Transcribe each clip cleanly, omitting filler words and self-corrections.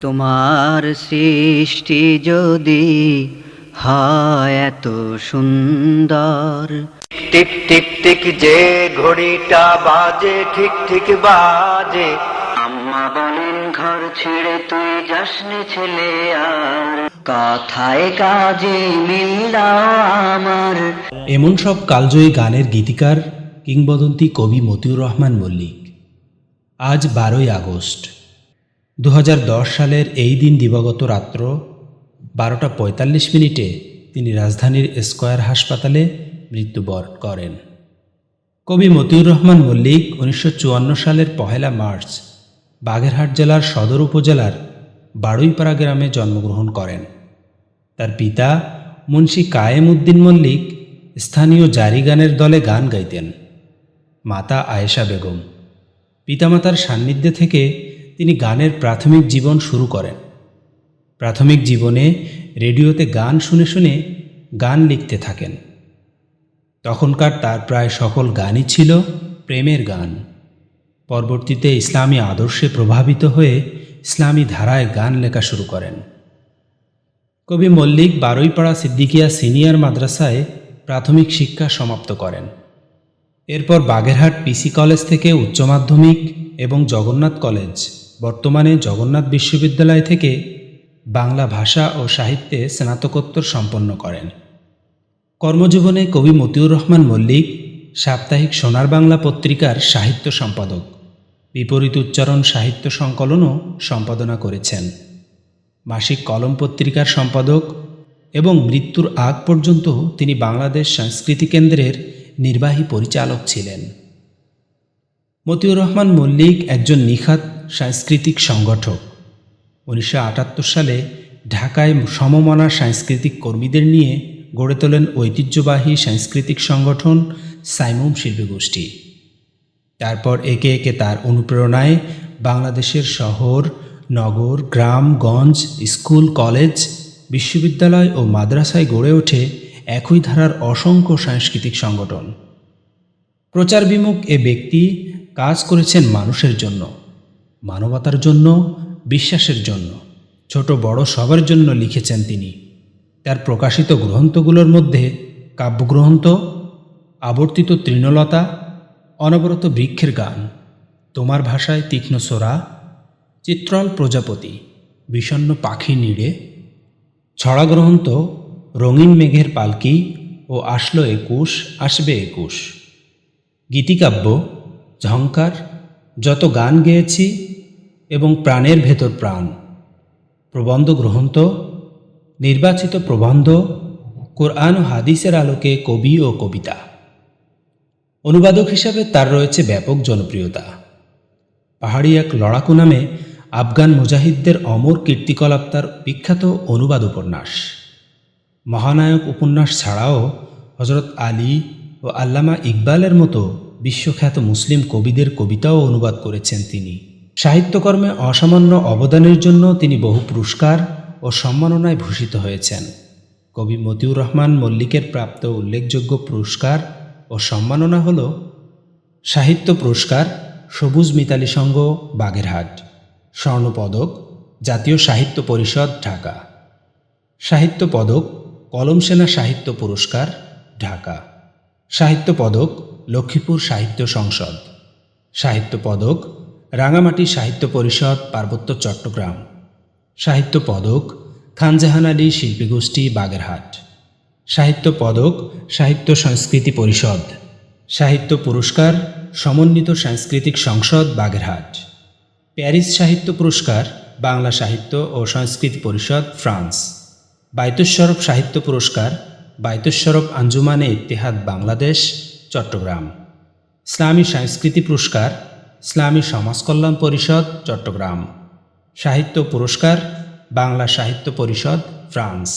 তোমার সৃষ্টি যদি হয় এত সুন্দর, টিক টিক টিক যে ঘড়িটা বাজে ঠিক ঠিক বাজে, আম্মা বলেন ঘর ছেড়ে তুই যাসনি ছেলে আর, কথায় কাজে মিল দাও আমার। এমন সব কালজয়ী গানের গীতিকার কিংবদন্তি কবি মতিউর রহমান মল্লিক। আজ 12ই আগস্ট 2010 সালের এই দিন দিবাগত রাত্র 12টা 45 মিনিটে তিনি রাজধানীর স্কয়ার হাসপাতালে মৃত্যুবরণ করেন। কবি মতিউর রহমান মল্লিক 1954 সালের 1 মার্চ বাগেরহাট জেলার সদর উপজেলার বাড়ুইপাড়া গ্রামে জন্মগ্রহণ করেন। তার পিতা মুন্সি কায়েম উদ্দিন মল্লিক স্থানীয় জারি গানের দলে গান গাইতেন। মাতা আয়েশা বেগম। পিতামাতার সান্নিধ্যে থেকে তিনি গানের প্রাথমিক জীবন শুরু করেন। প্রাথমিক জীবনে রেডিওতে গান শুনে শুনে গান লিখতে থাকেন। তখনকার তার প্রায় সকল গানই ছিল প্রেমের গান। পরবর্তীতে ইসলামী আদর্শে প্রভাবিত হয়ে ইসলামী ধারায় গান লেখা শুরু করেন। কবি মল্লিক বারুইপাড়া সিদ্দিকিয়া সিনিয়র মাদ্রাসায় প্রাথমিক শিক্ষা সমাপ্ত করেন। এরপর বাগেরহাট পিসি কলেজ থেকে উচ্চ মাধ্যমিক এবং জগন্নাথ কলেজ, বর্তমানে জগন্নাথ বিশ্ববিদ্যালয় থেকে বাংলা ভাষা ও সাহিত্যে স্নাতকোত্তর সম্পন্ন করেন। কর্মজীবনে কবি মতিউর রহমান মল্লিক সাপ্তাহিক সোনার বাংলা পত্রিকার সাহিত্য সম্পাদক, বিপরীত উচ্চারণ সাহিত্য সংকলনও সম্পাদনা করেছেন। মাসিক কলম পত্রিকার সম্পাদক এবং মৃত্যুর আগ পর্যন্ত তিনি বাংলাদেশ সংস্কৃতি কেন্দ্রের নির্বাহী পরিচালক ছিলেন। মতিউর রহমান মল্লিক একজন নিখাত সাংস্কৃতিক সংগঠক। 1978 সালে ঢাকায় সমমনা সাংস্কৃতিক কর্মীদের নিয়ে গড়ে তোলেন ঐতিহ্যবাহী সাংস্কৃতিক সংগঠন সাইমুম শিল্পী গোষ্ঠী। তারপর একে একে তার অনুপ্রেরণায় বাংলাদেশের শহর, নগর, গ্রাম, গঞ্জ, স্কুল, কলেজ, বিশ্ববিদ্যালয় ও মাদ্রাসায় গড়ে ওঠে একই ধারার অসংখ্য সাংস্কৃতিক সংগঠন। প্রচার বিমুখ এ ব্যক্তি কাজ করেছেন মানুষের জন্য, মানবতার জন্য, বিশ্বাসের জন্য, ছোট বড় সবার জন্য লিখেছেন তিনি। তার প্রকাশিত গ্রন্থগুলোর মধ্যে কাব্যগ্রন্থ আবর্তিত তৃণলতা, অনবরত বৃক্ষের গান, তোমার ভাষায় তীক্ষ্ণ সোরা, চিত্রল প্রজাপতি, বিষণ্ণ পাখি নীড়ে, ছড়া গ্রন্থ রঙিন মেঘের পালকি ও আসলো 21 আসবে 21, গীতিকাব্য ঝংকার, যত গান গেয়েছি এবং প্রাণের ভেতর প্রাণ, প্রবন্ধ গ্রন্থ, নির্বাচিত প্রবন্ধ, কোরআন ও হাদিসের আলোকে কবি ও কবিতা। অনুবাদক হিসাবে তার রয়েছে ব্যাপক জনপ্রিয়তা। পাহাড়ি এক লড়াকু নামে আফগান মুজাহিদদের অমর কীর্তিকলাপ তার বিখ্যাত অনুবাদ উপন্যাস। মহানায়ক উপন্যাস ছাড়াও হজরত আলী ও আল্লামা ইকবালের মতো বিশ্বখ্যাত মুসলিম কবিদের কবিতাও অনুবাদ করেছেন তিনি। সাহিত্যকর্মে অসামান্য অবদানের জন্য তিনি বহু পুরস্কার ও সম্মাননায় ভূষিত হয়েছেন। কবি মতিউর রহমান মল্লিকের প্রাপ্ত উল্লেখযোগ্য পুরস্কার ও সম্মাননা হল: সাহিত্য পুরস্কার সবুজ মিতালি সংঘ বাগেরহাট, স্বর্ণপদক জাতীয় সাহিত্য পরিষদ ঢাকা, সাহিত্য পদক কলম সেনা সাহিত্য পুরস্কার ঢাকা, সাহিত্য পদক লক্ষ্মীপুর সাহিত্য সংসদ, সাহিত্য পদক রাঙামাটি সাহিত্য পরিষদ পার্বত্য চট্টগ্রাম, সাহিত্য পদক খানজাহান আলী শিল্পী গোষ্ঠী বাগেরহাট, সাহিত্য পদক সাহিত্য সংস্কৃতি পরিষদ, সাহিত্য পুরস্কার সমন্বিত সাংস্কৃতিক সংসদ বাগেরহাট, প্যারিস সাহিত্য পুরস্কার বাংলা সাহিত্য ও সংস্কৃতি পরিষদ ফ্রান্স, বাইতুস-শরফ সাহিত্য পুরস্কার বাইতুস-শরফ আঞ্জুমানে ইত্তেহাদ বাংলাদেশ চট্টগ্রাম, ইসলামী সংস্কৃতি পুরস্কার ইসলামী সমাজ কল্যাণ পরিষদ চট্টগ্রাম, সাহিত্য পুরস্কার বাংলা সাহিত্য পরিষদ ফ্রান্স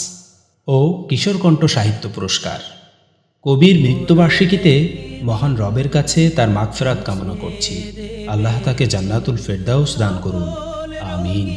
ও কিশোরকণ্ঠ সাহিত্য পুরস্কার। কবির মৃত্যুবার্ষিকীতে মহান রবের কাছে তার মাগফিরাত কামনা করছি। আল্লাহ তাকে জান্নাতুল ফেরদাউস দান করুন, আমিন।